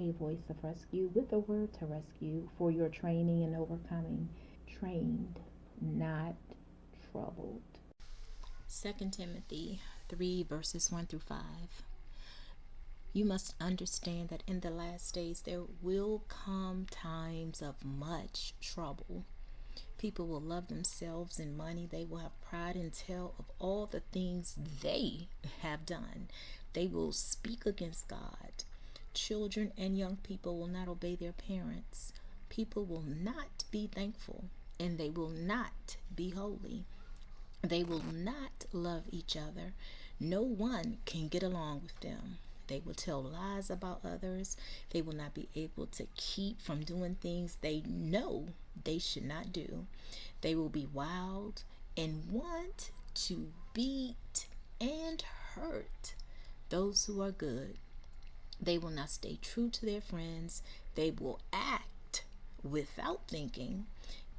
a voice of rescue with a word to rescue for your training and overcoming. Trained, not troubled. 2 Timothy 3 verses 1 through 5. You must understand that in the last days there will come times of much trouble. People will love themselves and money. They will have pride and tell of all the things they have done. They will speak against God. Children and young people will not obey their parents. People will not be thankful, and they will not be holy. They will not love each other. No one can get along with them. They will tell lies about others. They will not be able to keep from doing things they know they should not do. They will be wild and want to beat and hurt those who are good. They will not stay true to their friends. They will act without thinking.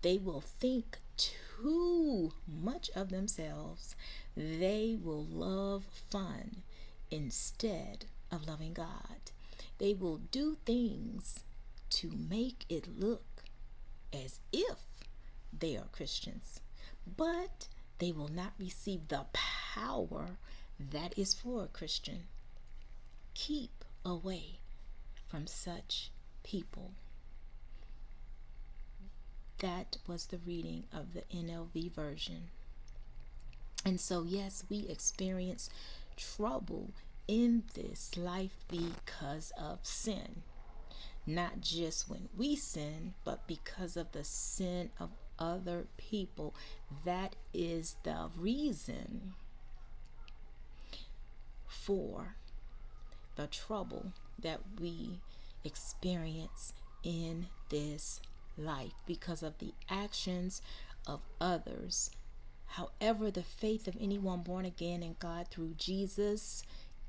They will think too much of themselves. They will love fun instead of loving God. They will do things to make it look as if they are Christians, but they will not receive the power that is for a Christian. Keep away from such people. That was the reading of the NLV version. And so, yes, we experience trouble in this life because of sin. Not just when we sin, but because of the sin of other people. That is the reason for the trouble that we experience in this life because of the actions of others. However, the faith of anyone born again in God through Jesus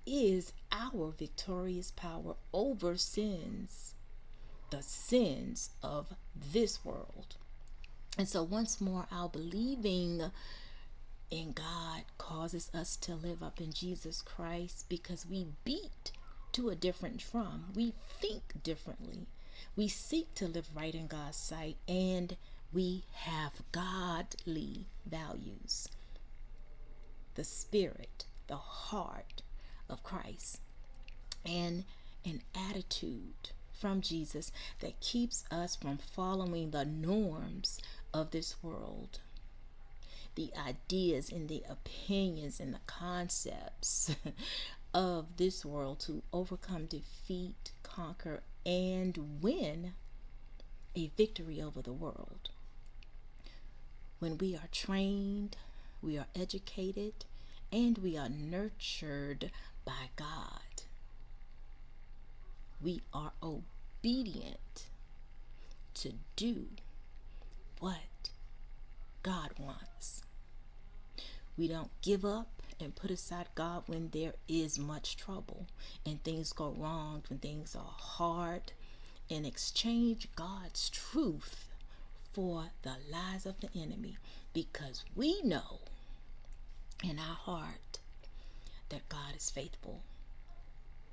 is our victorious power over sins, the sins of this world. And so once more, our believing in God causes us to live up in Jesus Christ because we beat to a different drum. We think differently. We seek to live right in God's sight, and we have godly values. The spirit, the heart of Christ, and an attitude from Jesus that keeps us from following the norms of this world. The ideas and the opinions and the concepts of this world to overcome, defeat, conquer, and win a victory over the world. When we are trained, we are educated, and we are nurtured by God, we are obedient to do what God wants. We don't give up and put aside God when there is much trouble and things go wrong, when things are hard, and exchange God's truth for the lies of the enemy, because we know in our heart that God is faithful,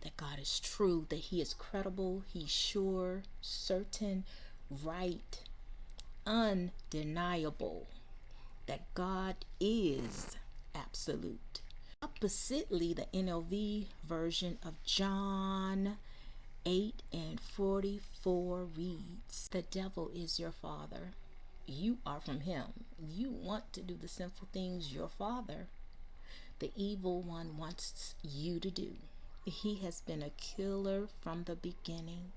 that God is true, that He is credible, He's sure, certain, right, undeniable, that God is absolute. Oppositely, the NLV version of John 8:44 reads, "The devil is your father. You are from him. You want to do the sinful things your father, the evil one, wants you to do. He has been a killer from the beginning.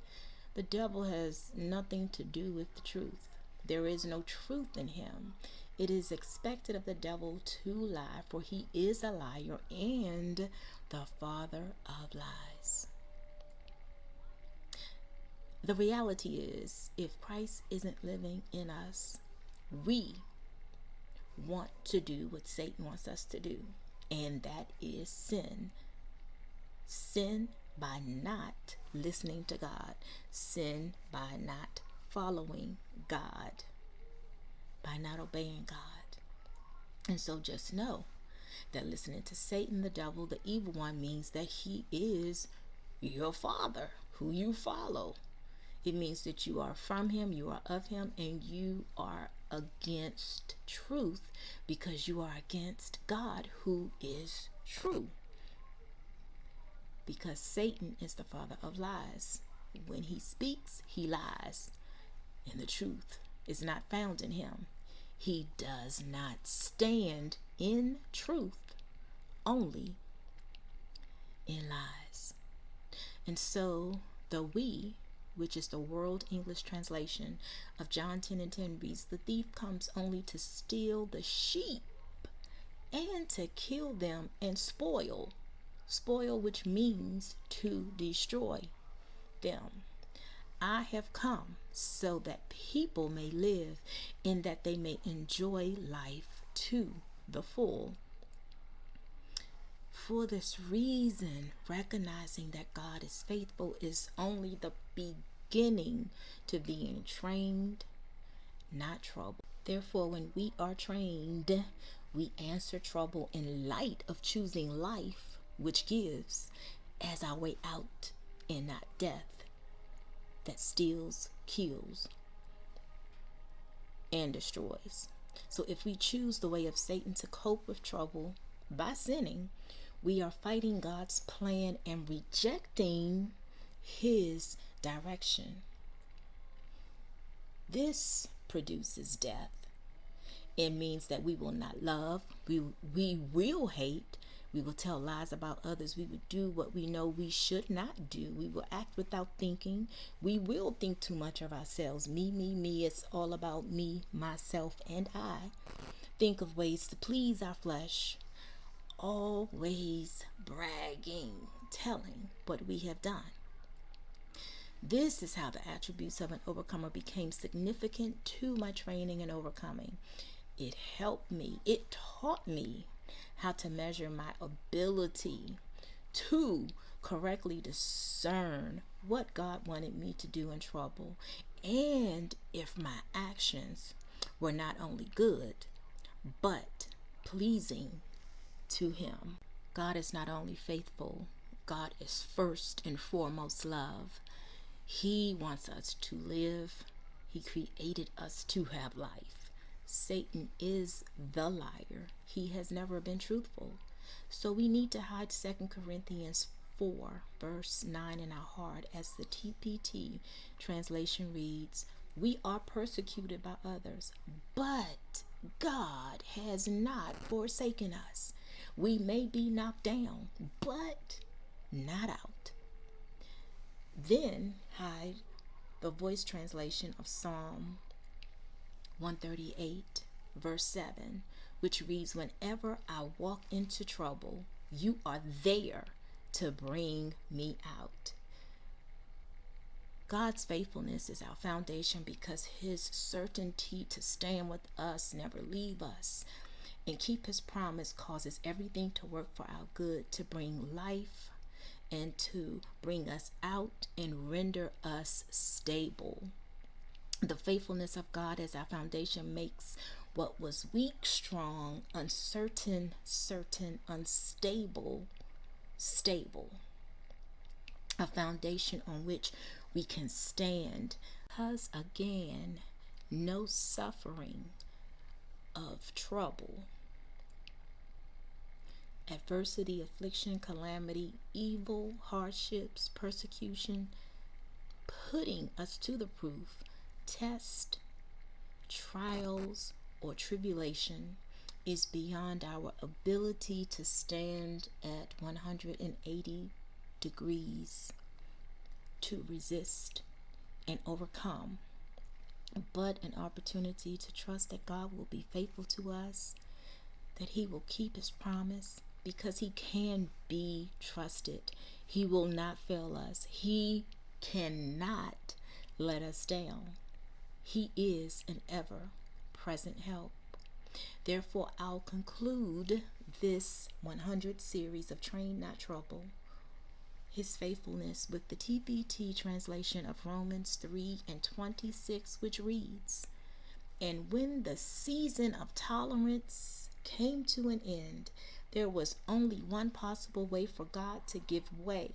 The devil has nothing to do with the truth. There is no truth in him. It is expected of the devil to lie, for he is a liar and the father of lies." The reality is, if Christ isn't living in us, we want to do what Satan wants us to do, and that is sin. Sin by not listening to God, sin by not following God, by not obeying God. And so just know that listening to Satan, the devil, the evil one, means that he is your father who you follow. It means that you are from him, you are of him, and you are against truth because you are against God, who is true. Because Satan is the father of lies. When he speaks, he lies, and the truth is not found in him. He does not stand in truth, only in lies. And so the we, which is the World English translation of John 10:10 reads, the thief comes only to steal the sheep and to kill them and spoil. Spoil, which means to destroy them. I have come so that people may live and that they may enjoy life to the full. For this reason, recognizing that God is faithful is only the beginning to being trained, not trouble. Therefore, when we are trained, we answer trouble in light of choosing life, which gives, as our way out, and not death, that steals, kills, and destroys. So if we choose the way of Satan to cope with trouble by sinning, we are fighting God's plan and rejecting his direction. This produces death. It means that we will not love, we will hate, we will tell lies about others, we will do what we know we should not do, we will act without thinking, we will think too much of ourselves. Me, it's all about me, myself, and I. Think of ways to please our flesh, always bragging, telling what we have done. This is how the attributes of an overcomer became significant to my training in overcoming. It helped me, it taught me how to measure my ability to correctly discern what God wanted me to do in trouble, and if my actions were not only good, but pleasing to him. God is not only faithful, God is first and foremost love. He wants us to live. He created us to have life. Satan is the liar. He has never been truthful. So we need to hide 2 Corinthians 4 verse 9 in our heart, as the TPT translation reads, we are persecuted by others, but God has not forsaken us. We may be knocked down, but not out. Then hide the voice translation of Psalm 138 verse 7, which reads, whenever I walk into trouble, you are there to bring me out. God's faithfulness is our foundation because his certainty to stand with us, never leave us, and keep his promise causes everything to work for our good, to bring life and to bring us out and render us stable. The faithfulness of God as our foundation makes what was weak strong, uncertain certain, unstable stable. A foundation on which we can stand. Because again, no suffering of trouble, adversity, affliction, calamity, evil, hardships, persecution, putting us to the proof, test, trials, or tribulation is beyond our ability to stand at 180 degrees to resist and overcome, but an opportunity to trust that God will be faithful to us, that he will keep his promise, because he can be trusted. He will not fail us. He cannot let us down. He is an ever present help. Therefore, I'll conclude this 100 series of Train Not Trouble, his faithfulness, with the TPT translation of Romans 3:26, which reads, and when the season of tolerance came to an end, there was only one possible way for God to give way.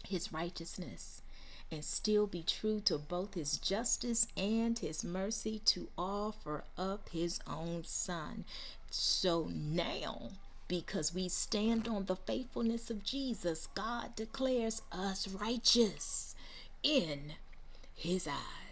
his righteousness, and still be true to both his justice and his mercy to offer up his own son. So now, because we stand on the faithfulness of Jesus, God declares us righteous in his eyes.